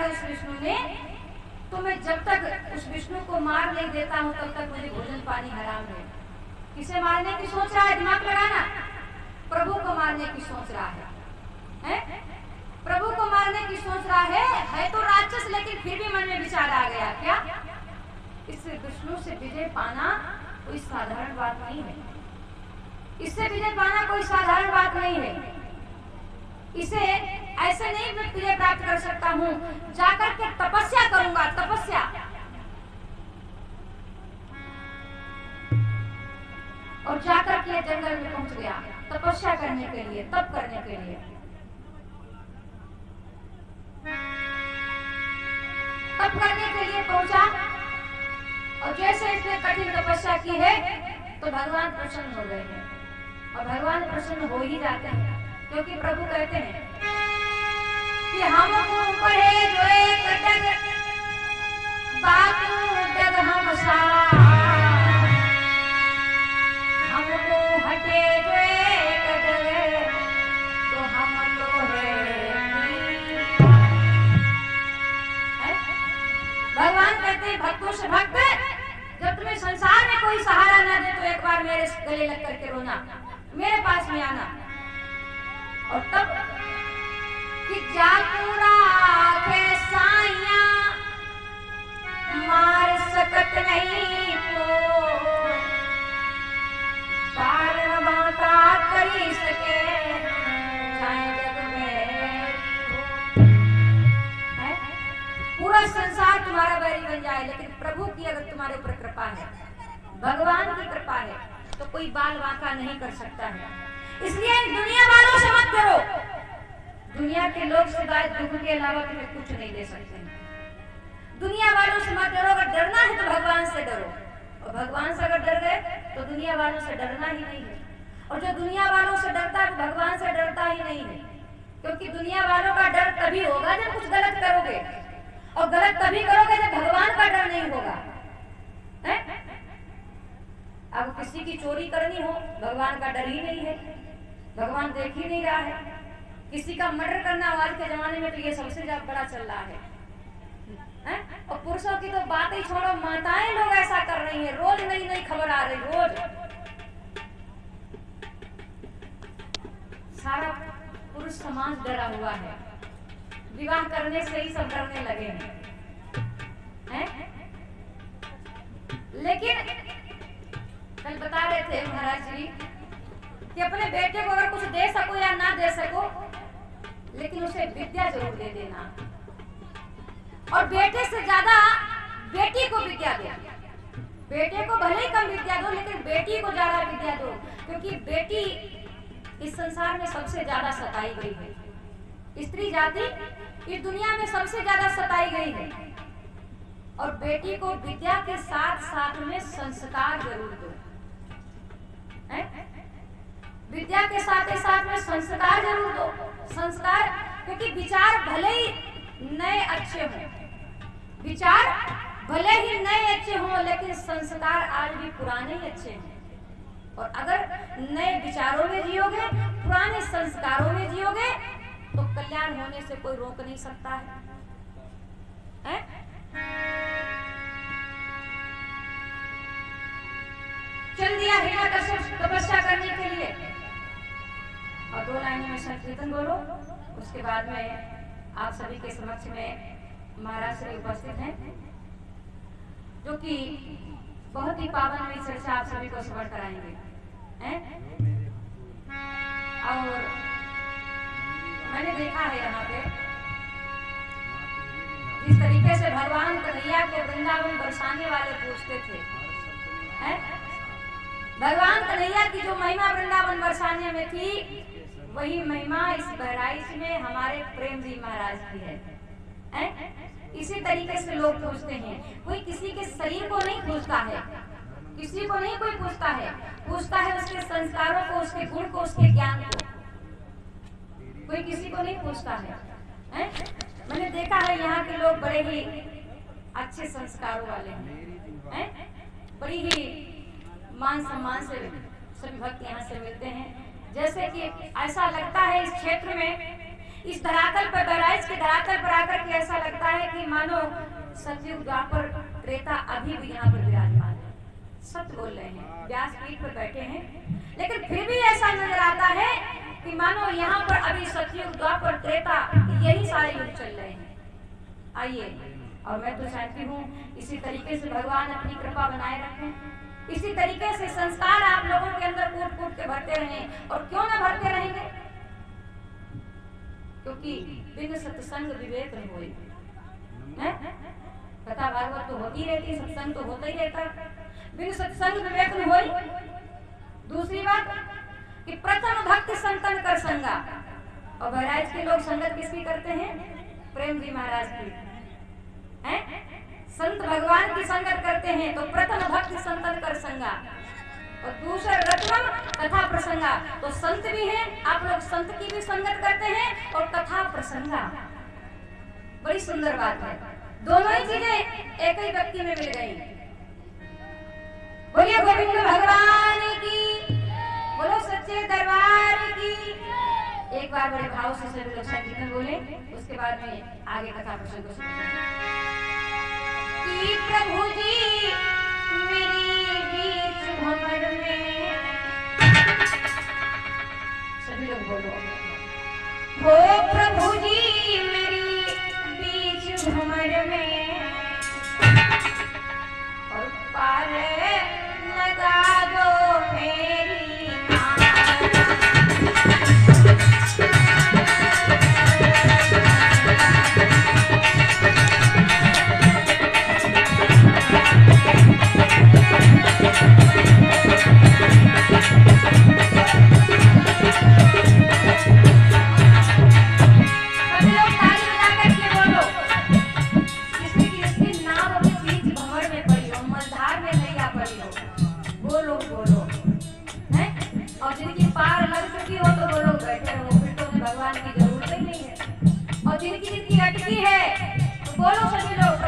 है उस विष्णु ने, तो मैं जब तक उस विष्णु को मार नहीं देता हूँ तब तक मुझे भोजन पानी हराम है। किसे मारने की सोच रहा है? दिमाग लगाना। प्रभु को मारने की सोच रहा है? प्रभु को मारने की सोच रहा है तो राक्षस, लेकिन फिर भी मन में विचार आ गया क्या इस विष्णु से विजय पाना कोई साधारण बात नहीं है। इससे विजय पाना कोई साधारण बात नहीं है। इसे ऐसे नहीं मैं विजय प्राप्त कर सकता हूँ, जाकर के तपस्या करूंगा, तपस्या। और जाकर के जंगल में पहुंच गया तपस्या करने के लिए, तप करने के लिए। तप करने के लिए पहुंचा और जैसे इसने कठिन तपस्या की है तो भगवान प्रसन्न हो गए हैं। और भगवान प्रसन्न हो ही जाते हैं, क्योंकि प्रभु कहते हैं कि हमको पढ़े जो एक डग बातू डग हम सा, हमको हटे जो एक डग तो हम लोहे। भगवान कहते हैं भक्तों से भक्त, जब तुम्हें संसार में कोई सहारा ना दे तो एक बार मेरे गले लग करके रोना, मेरे पास में आना। और तब कि जापूरा के साइया मार सकत नहीं को, पार बाता करी सके चाहे जग में हो। पूरा संसार तुम्हारा बैरी बन जाए, लेकिन प्रभु की अगर तुम्हारे ऊपर कृपा है, भगवान की कृपा है, तो कोई बाल वांका नहीं कर सकता है। इसलिए दुनिया वालों से मत डरो। दुनिया के लोग सिवाय दुख के अलावा तुम्हें कुछ नहीं दे सकते। दुनिया वालों से मत डरो। अगर डरना है तो भगवान से डरो, और भगवान से अगर डर गए तो दुनिया वालों से डरना ही नहीं है। और जो दुनिया वालों से डरता है वो भगवान से डरता ही नहीं है, क्योंकि दुनिया वालों का डर तभी होगा जब कुछ गलत करोगे, और गलत तभी करोगे जब भगवान का डर नहीं होगा। अब किसी की चोरी करनी हो, भगवान का डर ही नहीं है, भगवान देख ही नहीं रहा है। किसी का मर्डर करना आज के जमाने में तो ये सबसे ज्यादा बड़ा चल रहा है। और पुरुषों की तो बात ही छोड़ो, माताएं लोग ऐसा कर रही हैं, रोज नई नई खबर आ रही, रोज। सारा पुरुष समाज डरा हुआ है, विवाह करने से ही सब डरने लगे हैं। लेकिन कल बता रहे थे महाराज जी कि अपने बेटे को अगर कुछ दे सको या ना दे सको, लेकिन उसे विद्या जरूर दे देना, और बेटे से ज्यादा बेटी को विद्या दो। बेटे को भले ही कम विद्या दो, लेकिन बेटी को ज्यादा विद्या दो, क्योंकि बेटी इस संसार में सबसे ज्यादा सताई गई है। स्त्री जाति इस दुनिया में सबसे ज्यादा सताई गई है, और बेटी को विद्या के साथ साथ में संस्कार जरूर दो। विद्या के साथ में संस्कार जरूर दो। संस्कार, क्योंकि विचार भले ही नए अच्छे हों, विचार भले ही नए अच्छे हों, लेकिन संस्कार आज भी पुराने ही अच्छे हैं। और अगर नए विचारों में जियोगे, पुराने संस्कारों में जियोगे, तो कल्याण होने से कोई रोक नहीं सकता है। चल दिया हिरण्यकश्यप तपस्या करने के लिए, और 2 लाइनों में संकीर्तन बोलो। उसके बाद में आप सभी के समक्ष में महाराज श्री उपस्थित हैं, जो कि बहुत ही पावन हुई चर्चा आप सभी को श्रवण कराएंगे। और मैंने देखा है यहाँ पे जिस तरीके से भगवान कन्हैया को वृंदावन बरसाने वाले पूछते थे, भगवान कन्हैया की जो महिमा वृंदावन बरसाने में थी, वही महिमा इस बहराइच में हमारे प्रेम जी महाराज की है। इसी तरीके से लोग पूछते हैं, कोई किसी के शरीर को नहीं पूछता है, किसी को नहीं कोई पूछता है, पूछता है उसके संस्कारों को, उसके गुण को, उसके ज्ञान को। कोई किसी को नहीं पूछता है। मैंने देखा है यहाँ के लोग बड़े ही अच्छे संस्कारों वाले हैं, बड़ी ही मान सम्मान से सभी भक्त यहाँ से मिलते हैं। जैसे कि ऐसा लगता है इस क्षेत्र में इस धरातल पर, बहराइच के धरातल पर आकर के ऐसा लगता है कि मानो सतयुग, द्वापर, त्रेता अभी भी यहाँ पर विराजमान है। सत्य बोल रहे हैं, व्यासपीठ पर बैठे हैं, लेकिन फिर भी ऐसा नजर आता है कि मानो यहाँ पर अभी सतयुग, द्वापर, त्रेता यही सारे युग चल रहे हैं। आइए, और मैं तो चाहती हूँ इसी तरीके से भगवान अपनी कृपा बनाए रखें, इसी तरीके से संस्कार आप लोगों के अंदर कूट कूट के भरते रहें। और क्यों ना भरते रहेंगे, क्योंकि बिन सत्संग विवेक न होए। कथा भागवत तो होती रहती, सत्संग तो होता ही रहता, बिन सत्संग विवेक न होए। दूसरी बात कि प्रथम भक्ति संतन कर संगा। और बहराइच के लोग संगत किसकी करते हैं? प्रेम जी महाराज की हैं? संत भगवान की संगत करते हैं, तो प्रथम भक्ति संतन कर संगा। और दूसरा रत्नम कथा प्रसंगा, तो संत भी हैं, आप लोग संत की भी संगत करते हैं और कथा प्रसंगा। बड़ी सुंदर बात है, दोनों ही चीजें एक ही व्यक्ति में मिल गई। बोलिए गोविंद भगवान की, बोलो सच्चे दरबार की। एक बार बड़े भाव से सभी लोग संकीर्तन बोले, उसके बाद में आगे कथा प्रसंग को सुनेंगे। कि प्रभु जी मेरी बीच भंवर में, सभी लोग बोलो, हो प्रभु जी मेरी बीच भंवर में, और पार लगा दो मेरी जिनकी जिनकी अटकी है तो बोलो सभी लोग,